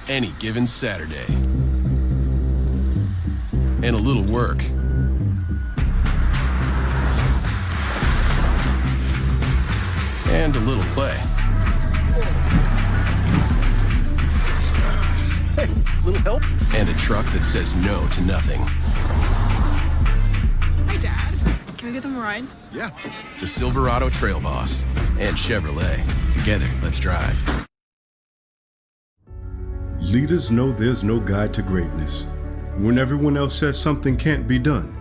any given Saturday. And a little work. And a little play. Hey, little help? And a truck that says no to nothing. Hi, Dad. Can we give them a ride? Yeah. The Silverado Trail Boss and Chevrolet. Together, let's drive. Leaders know there's no guide to greatness. When everyone else says something can't be done,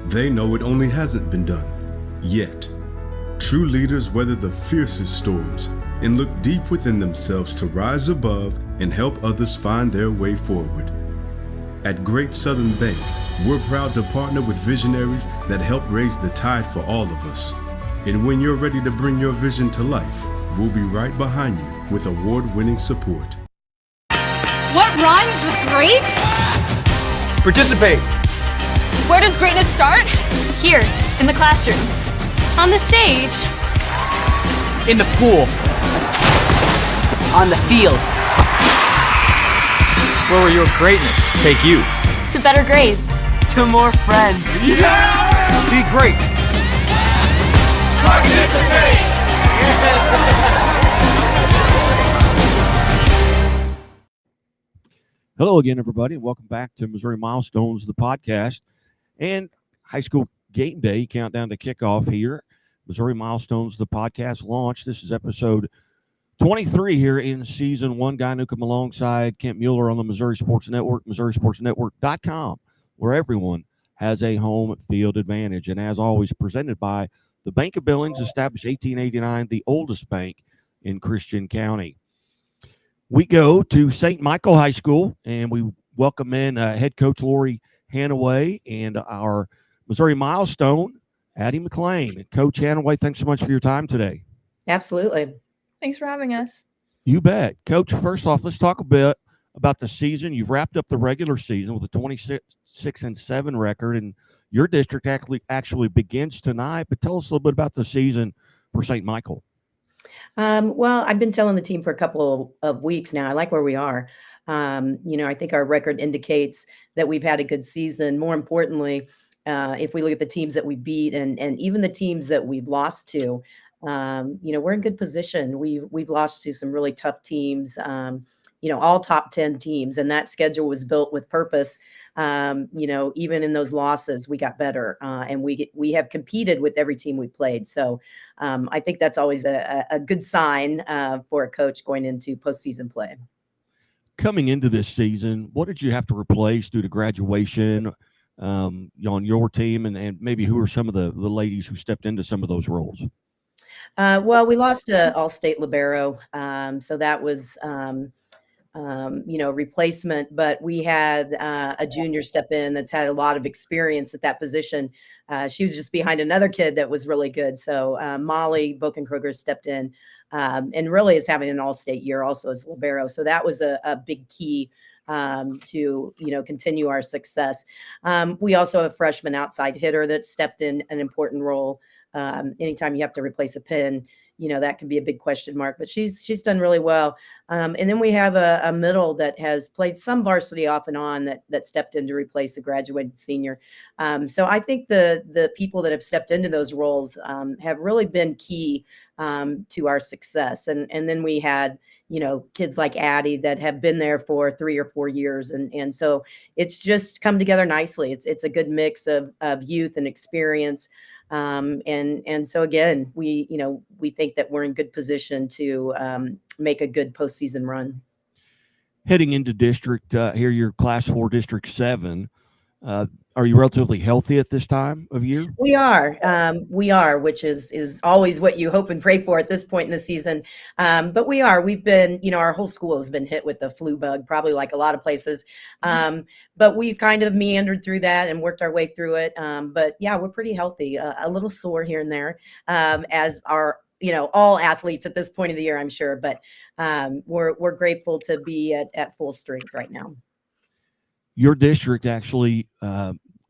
they know it only hasn't been done yet. True leaders weather the fiercest storms and look deep within themselves to rise above and help others find their way forward. At Great Southern Bank, we're proud to partner with visionaries that help raise the tide for all of us. And when you're ready to bring your vision to life, we'll be right behind you with award-winning support. What rhymes with great? Participate. Where does greatness start? Here, in the classroom. On the stage. In the pool. On the field. Where will your greatness take you? To better grades. To more friends. Yeah! Be great. Participate! Hello again, everybody, and welcome back to Missouri Milestones, the podcast, and high school game day countdown to kickoff here. Missouri Milestones, the podcast launch. This is episode 23 here in season one. Guy Newcomb alongside Kent Mueller on the Missouri Sports Network, MissouriSportsNetwork.com, where everyone has a home field advantage. And as always, presented by the Bank of Billings, established 1889, the oldest bank in Christian County. We go to St. Michael High School, and we welcome in head coach Lori Hanaway and our Missouri Milestone, Addi MacLean. Coach Hanaway, thanks so much for your time today. Absolutely. Thanks for having us. You bet. Coach, first off, let's talk a bit about the season. You've wrapped up the regular season with a 26-7 record, and your district actually begins tonight. But tell us a little bit about the season for St. Michael. Well, I've been telling the team for a couple of weeks now. I like where we are. I think our record indicates that we've had a good season. More importantly, if we look at the teams that we beat and even the teams that we've lost to, we're in good position. We've lost to some really tough teams, all top 10 teams, and that schedule was built with purpose. Even in those losses, we got better, and we have competed with every team we played. So I think that's always a good sign for a coach going into postseason play. Coming into this season, what did you have to replace due to graduation on your team, and maybe who are some of the ladies who stepped into some of those roles? Well, we lost an all-state libero, so that was replacement, but we had a junior step in that's had a lot of experience at that position. She was just behind another kid that was really good. So Molly Bokenkruger stepped in and really is having an all-state year also as libero. So that was a big key to continue our success. We also have a freshman outside hitter that stepped in an important role. Anytime you have to replace a pin, that can be a big question mark, but she's done really well. And then we have a middle that has played some varsity off and on that stepped in to replace a graduated senior. So I think the people that have stepped into those roles have really been key to our success. And then we had, kids like Addi that have been there for 3 or 4 years. And so it's just come together nicely. It's a good mix of youth and experience. And so again, we think that we're in good position to make a good postseason run. Heading into district here, your Class 4 District 7. Are you relatively healthy at this time of year? We are, which is always what you hope and pray for at this point in the season. But we've been, our whole school has been hit with the flu bug, probably like a lot of places. But we've kind of meandered through that and worked our way through it. But yeah, we're pretty healthy, a little sore here and there, as are, all athletes at this point of the year, I'm sure. But we're grateful to be at full strength right now. Your district actually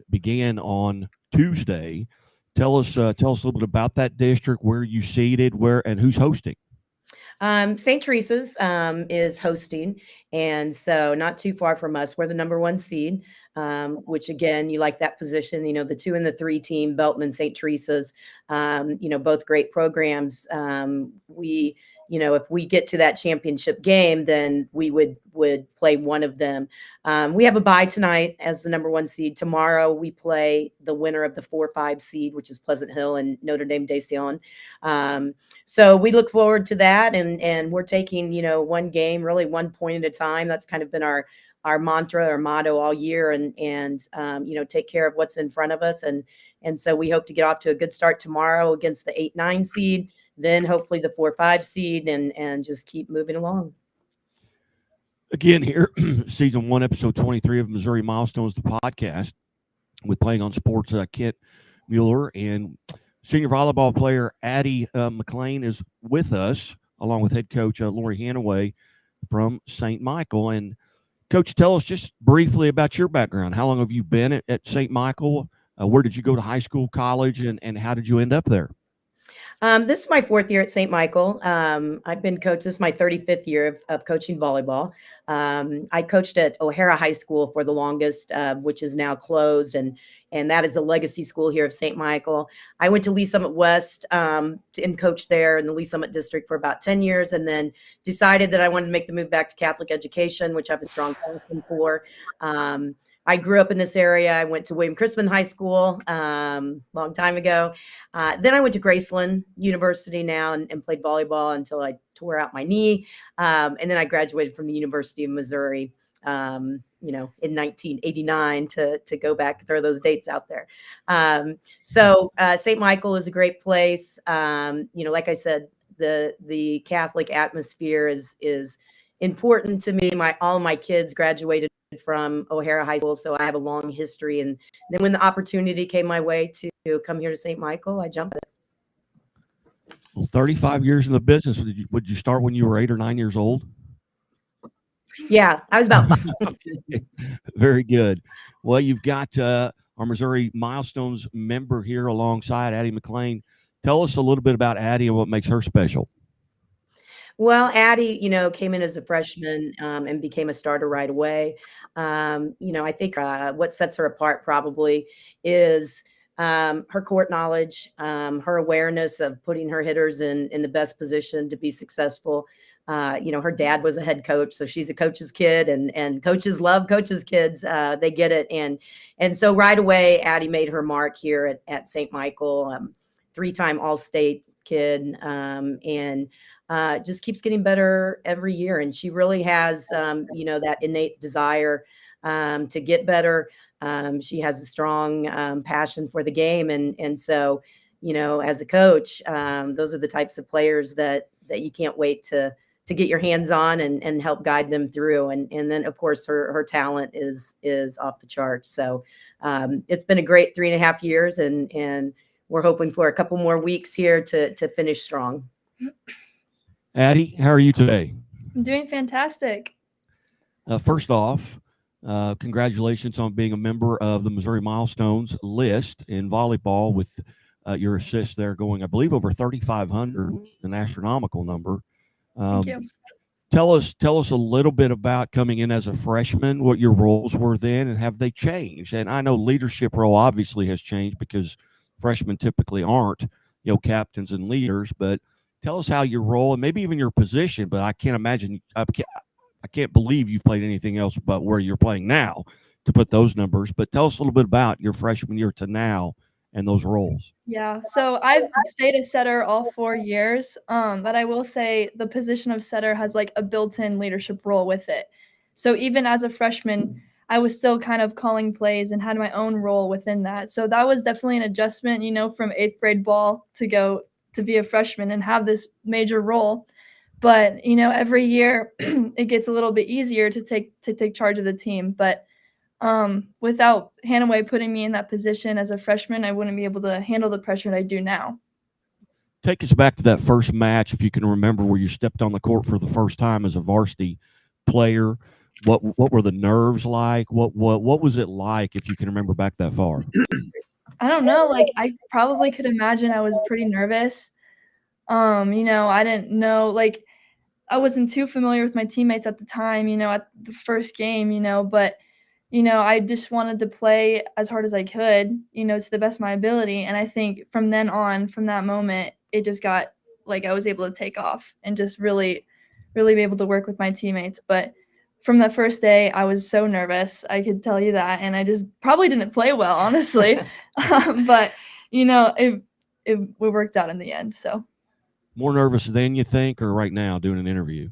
began on Tuesday. Tell us a little bit about that district, where you seated, and who's hosting. St. Teresa's is hosting, and so not too far from us. We're the number one seed, which again, you like that position. You know, the 2 and the 3 team, Belton and St. Teresa's. You know, both great programs. You know, if we get to that championship game, then we would play one of them. We have a bye tonight as the number one seed. Tomorrow we play the winner of the 4-5 seed, which is Pleasant Hill and Notre Dame de Sion. So we look forward to that, and we're taking, you know, one game, really one point at a time. That's kind of been our mantra or motto all year, and you know, take care of what's in front of us, and so we hope to get off to a good start tomorrow against the 8-9 seed, then hopefully the 4-5 seed, and just keep moving along. Again, here, season 1, episode 23 of Missouri Milestones, the podcast, with Playing on Sports. Kent Mueller and senior volleyball player Addi MacLean is with us, along with head coach Lori Hanaway from St. Michael. And Coach, tell us just briefly about your background. How long have you been at St. Michael? Where did you go to high school, college, and how did you end up there? This is my 4th year at St. Michael. I've been coached. This is my 35th year of coaching volleyball. I coached at O'Hara High School for the longest, which is now closed, and that is a legacy school here of St. Michael. I went to Lee Summit West and coached there in the Lee Summit district for about 10 years, and then decided that I wanted to make the move back to Catholic education, which I have a strong passion for. I grew up in this area. I went to William Crispin High School long time ago. Then I went to Graceland University now and played volleyball until I tore out my knee. And then I graduated from the University of Missouri, you know, in 1989 to go back and throw those dates out there. So St. Michael is a great place. You know, like I said, the Catholic atmosphere is important to me. All my kids graduated from O'Hara High School, so I have a long history. And then when the opportunity came my way to come here to St. Michael, I jumped at it. Well, 35 years in the business. Would you start when you were 8 or 9 years old? Yeah, I was about 5. Very good. Well, you've got our Missouri Milestones member here alongside Addi MacLean. Tell us a little bit about Addi and what makes her special. Well, Addi, you know, came in as a freshman and became a starter right away. You know, I think what sets her apart probably is her court knowledge, her awareness of putting her hitters in the best position to be successful. You know, her dad was a head coach, so she's a coach's kid, and coaches love coaches' kids. They get it, and so right away, Addi made her mark here at St. Michael. 3-time All-State kid, and just keeps getting better every year. And she really has, you know, that innate desire to get better. She has a strong passion for the game. And so, you know, as a coach, those are the types of players that you can't wait to get your hands on and help guide them through. And then, of course, her talent is off the charts. So it's been a great 3.5 years, and we're hoping for a couple more weeks here to finish strong. Addi, how are you today? I'm doing fantastic. First off, congratulations on being a member of the Missouri Milestones list in volleyball with your assist there going, I believe, over 3,500, an astronomical number. Thank you. Tell us a little bit about coming in as a freshman, what your roles were then, and have they changed? And I know leadership role obviously has changed because freshmen typically aren't, you know, captains and leaders, but tell us how your role and maybe even your position, but I can't imagine, I can't believe you've played anything else but where you're playing now to put those numbers. But tell us a little bit about your freshman year to now and those roles. Yeah, so I've stayed a setter all 4 years, but I will say the position of setter has like a built-in leadership role with it. So even as a freshman, I was still kind of calling plays and had my own role within that. So that was definitely an adjustment, you know, from 8th grade ball to go to be a freshman and have this major role. But, you know, every year it gets a little bit easier to take charge of the team. But without Hanaway putting me in that position as a freshman, I wouldn't be able to handle the pressure that I do now. Take us back to that first match, if you can remember, where you stepped on the court for the first time as a varsity player. What were the nerves like? What was it like, if you can remember back that far? I don't know. Like, I probably could imagine I was pretty nervous. You know, I didn't know, like, I wasn't too familiar with my teammates at the time, at the first game, but I just wanted to play as hard as I could, to the best of my ability. And I think from then on, from that moment, it just got like I was able to take off and just really, really be able to work with my teammates. But from that first day, I was so nervous. I could tell you that. And I just probably didn't play well, honestly. But, it worked out in the end. So More nervous than you think, or right now doing an interview?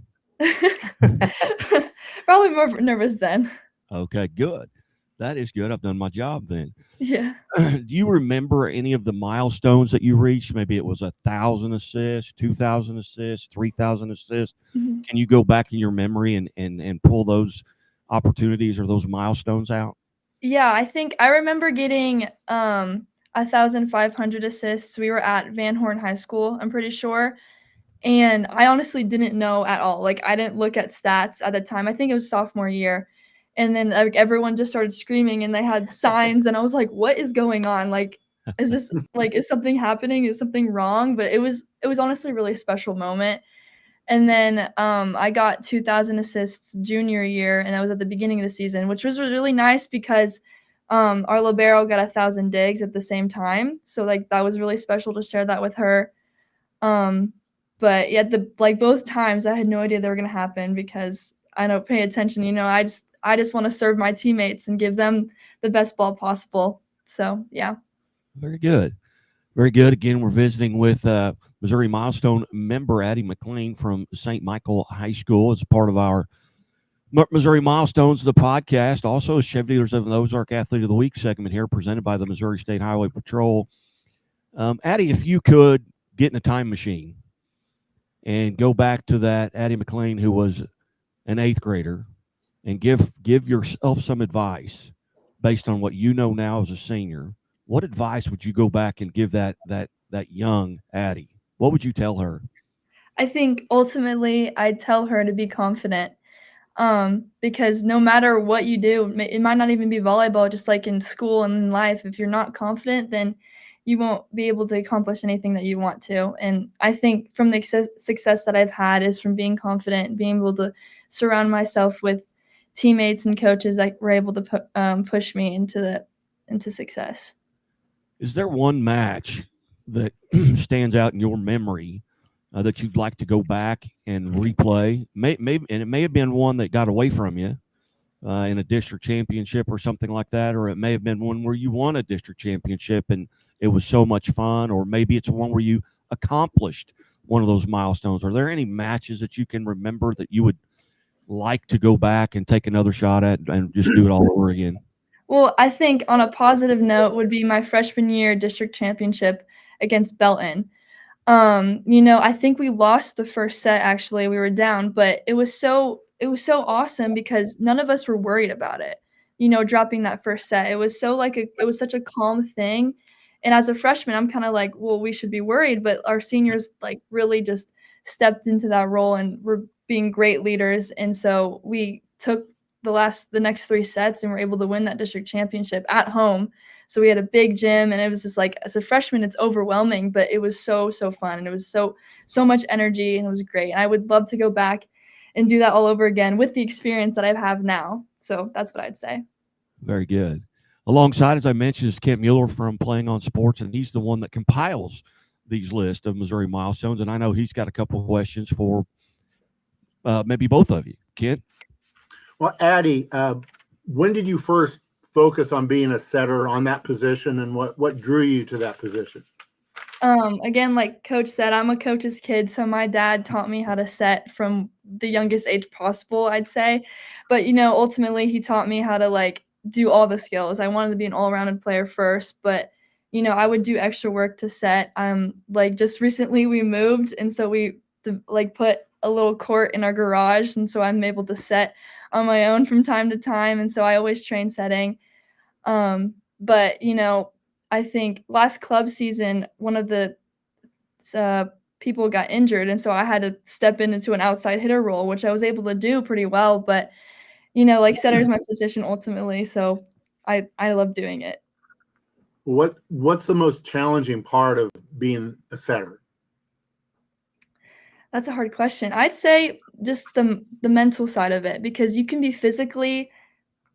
probably more nervous then. Okay, good. That is good. I've done my job then. Yeah. Do you remember any of the milestones that you reached? Maybe it was 1,000 assists, 2,000 assists, 3,000 assists. Mhm. Can you go back in your memory and pull those opportunities or those milestones out? Yeah, I think I remember getting 1,500 assists. We were at Van Horn High School, I'm pretty sure. And I honestly didn't know at all. Like, I didn't look at stats at the time. I think it was sophomore year. And then like everyone just started screaming and they had signs and I was like, what is going on? Like, is this like is something happening? Is something wrong? But it was honestly a really special moment. And then I got 2,000 assists junior year, and that was at the beginning of the season, which was really nice because our libero got 1,000 digs at the same time. So like that was really special to share that with her. But yeah, both times I had no idea they were gonna happen because I don't pay attention. I just want to serve my teammates and give them the best ball possible. So yeah. Very good. Very good. Again, we're visiting with Missouri Milestone member Addi MacLean from St. Michael High School as a part of our Missouri Milestones, the podcast. Also, Chevy Dealers of the Ozark Athlete of the Week segment here presented by the Missouri State Highway Patrol. Addi, if you could get in a time machine and go back to that Addi MacLean who was an 8th grader and give yourself some advice based on what you know now as a senior, what advice would you go back and give that young Addi? What would you tell her? I think ultimately I'd tell her to be confident. Because no matter what you do, it might not even be volleyball, just like in school and in life, if you're not confident, then you won't be able to accomplish anything that you want to. And I think from the success that I've had is from being confident and being able to surround myself with teammates and coaches that were able to push me into success. Is there one match that stands out in your memory that you'd like to go back and replay? Maybe, and it may have been one that got away from you in a district championship or something like that, or it may have been one where you won a district championship and it was so much fun, or maybe it's one where you accomplished one of those milestones. Are there any matches that you can remember that you would like to go back and take another shot at and just do it all over again? Well, I think on a positive note would be my freshman year district championship against Belton. I think we lost the first set, actually. We were down, but it was so awesome because none of us were worried about it, dropping that first set. It was such a calm thing. And as a freshman, I'm kind of like, well, we should be worried, but our seniors like really just stepped into that role and were being great leaders. And so we took the next 3 sets and were able to win that district championship at home. So we had a big gym, and it was just like, as a freshman, it's overwhelming, but it was so fun, and it was so much energy, and it was great. And I would love to go back and do that all over again with the experience that I have now. So that's what I'd say. Very good. Alongside, as I mentioned, is Kent Mueller from Playing on Sports, and he's the one that compiles these lists of Missouri milestones. And I know he's got a couple of questions for maybe both of you. Kent? Well, Addi, when did you first focus on being a setter on that position, and what drew you to that position? Again, like Coach said, I'm a coach's kid, so my dad taught me how to set from the youngest age possible, I'd say. But, ultimately he taught me how to like do all the skills. I wanted to be an all-rounded player first, but, I would do extra work to set. Like just recently we moved, and so we put a little court in our garage, and so I'm able to set on my own from time to time, and so I always train setting. But I think last club season one of the people got injured, and so I had to step into an outside hitter role, which I was able to do pretty well. But setter is my position ultimately, so I love doing it. What's the most challenging part of being a setter? That's a hard question. I'd say just the mental side of it, because you can be physically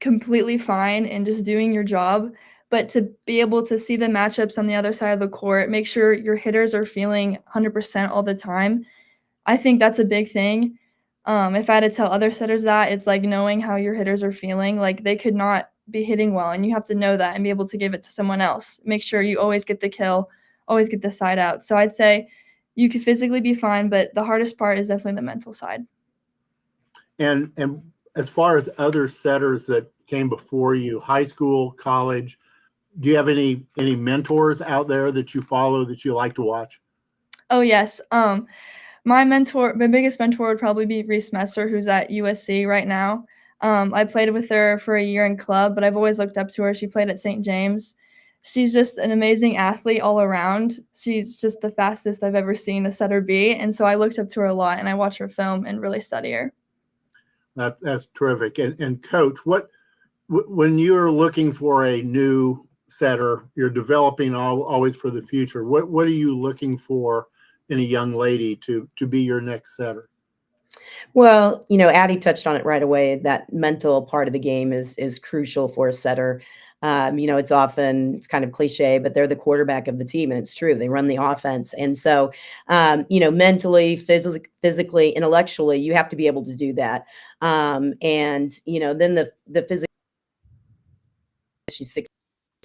completely fine and just doing your job, but to be able to see the matchups on the other side of the court, make sure your hitters are feeling 100% all the time. I think that's a big thing. If I had to tell other setters that, it's like knowing how your hitters are feeling. Like they could not be hitting well, and you have to know that and be able to give it to someone else. Make sure you always get the kill, always get the side out. So I'd say you could physically be fine, but the hardest part is definitely the mental side. And as far as other setters that came before you, high school, college, do you have any mentors out there that you follow that you like to watch? Oh yes. My biggest mentor would probably be Reese Messer, who's at USC right now. I played with her for a year in club, but I've always looked up to her. She played at St. James. She's just an amazing athlete all around. She's just the fastest I've ever seen a setter be. And so I looked up to her a lot, and I watch her film and really study her. That's terrific. And coach, when you're looking for a new setter, you're developing always for the future. What are you looking for in a young lady to be your next setter? Well, Addi touched on it right away. That mental part of the game is crucial for a setter. It's kind of cliche, but they're the quarterback of the team, and it's true. They run the offense, and so mentally, physically, intellectually, you have to be able to do that. Then the physical. She's 6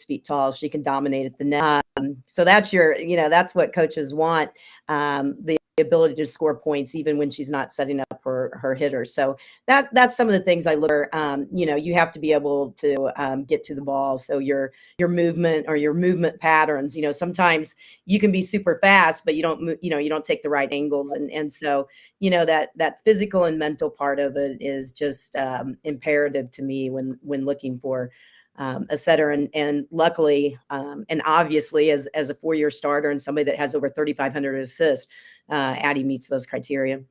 feet tall. She can dominate at the net. So that's that's what coaches want. The ability to score points even when she's not setting up her hitters. So that's some of the things I look for. You have to be able to get to the ball. So your movement or your movement patterns, sometimes you can be super fast, but you don't take the right angles. And so, that physical and mental part of it is just imperative to me when looking for a setter, and luckily, and obviously as a 4-year starter and somebody that has over 3,500 assists, Addi meets those criteria.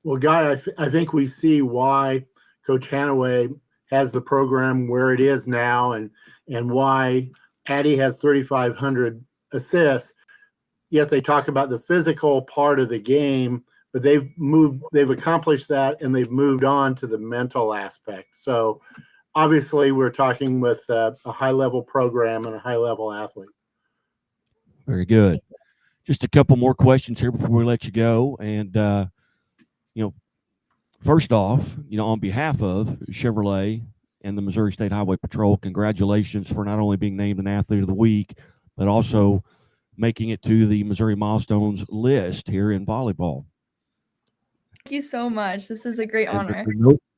Well, Guy, I think we see why Coach Hanaway has the program where it is now, and why Addi has 3,500 assists. Yes, they talk about the physical part of the game, but they've accomplished that, and they've moved on to the mental aspect. So obviously, we're talking with a high-level program and a high-level athlete. Very good. Just a couple more questions here before we let you go. And, first off, on behalf of Chevrolet and the Missouri State Highway Patrol, congratulations for not only being named an Athlete of the Week, but also making it to the Missouri Milestones list here in volleyball. Thank you so much. This is a great honor.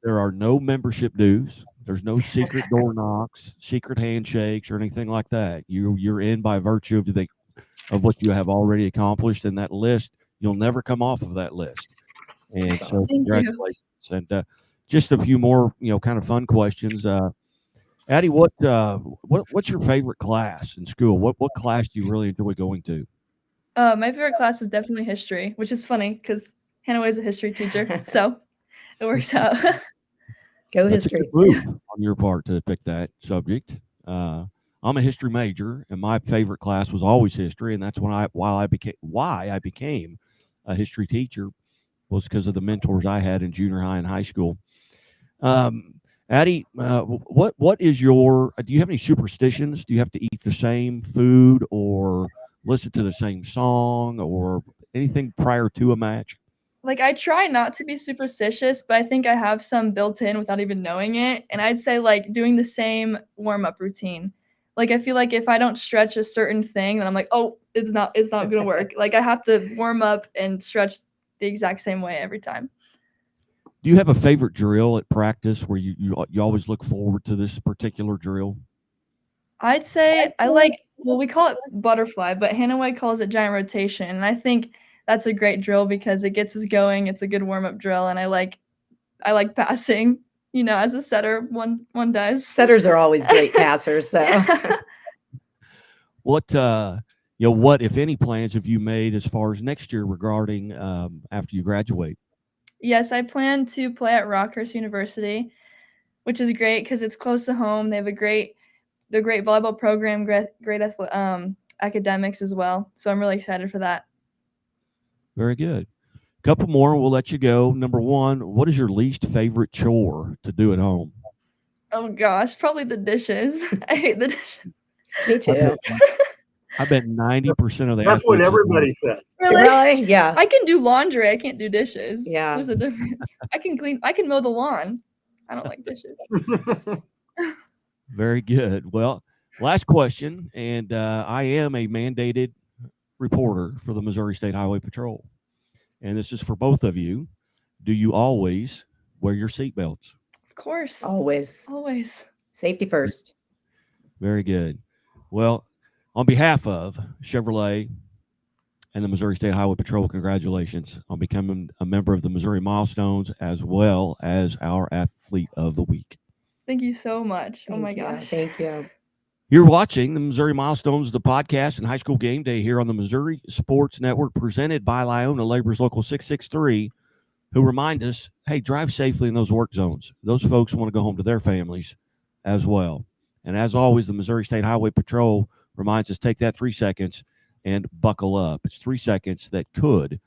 There are no membership dues. There's no secret door knocks, secret handshakes, or anything like that. You're in by virtue of what you have already accomplished in that list. You'll never come off of that list. And so congratulations. And just a few more, kind of fun questions. Addi, what's your favorite class in school? What class do you really enjoy going to? My favorite class is definitely history, which is funny because Hanaway is a history teacher, so it works out. Go history. That's a good move on your part to pick that subject. I'm a history major, and my favorite class was always history, and that's why I became a history teacher, was because of the mentors I had in junior high and high school. Addi, what is do you have any superstitions? Do you have to eat the same food or listen to the same song or anything prior to a match? Like, I try not to be superstitious, but I think I have some built in without even knowing it. And I'd say, like, doing the same warm-up routine. Like, I feel like if I don't stretch a certain thing, then I'm like, oh, it's not going to work. Like, I have to warm up and stretch the exact same way every time. Do you have a favorite drill at practice where you always look forward to this particular drill? I'd say we call it butterfly, but Hanaway calls it giant rotation. And I think that's a great drill because it gets us going. It's a good warm-up drill, and I like passing. As a setter, one does. Setters are always great passers. So, what if any plans have you made as far as next year regarding after you graduate? Yes, I plan to play at Rockhurst University, which is great because it's close to home. They have a great volleyball program, great academics as well. So I'm really excited for that. Very good. Couple more, we'll let you go. Number one, what is your least favorite chore to do at home? Oh gosh, probably the dishes. I hate the dishes. Me too. I bet 90% of the That's what athletes everybody says. Really? Really? Yeah. I can do laundry. I can't do dishes. Yeah. There's a difference. I can mow the lawn. I don't like dishes. Very good. Well, last question, and I am a mandated reporter for the Missouri State Highway Patrol, and this is for both of you. Do you always wear your seatbelts? Of course. Always. Always. Safety first. Very good. Well, on behalf of Chevrolet and the Missouri State Highway Patrol, congratulations on becoming a member of the Missouri Milestones as well as our Athlete of the Week. Thank you so much. Oh my Thank you. gosh. Thank you. You're watching the Missouri Milestones, the podcast and high school game day here on the Missouri Sports Network, presented by Lyona Labor's Local 663, who remind us, hey, drive safely in those work zones. Those folks want to go home to their families as well. And as always, the Missouri State Highway Patrol reminds us, take that 3 seconds and buckle up. It's 3 seconds that could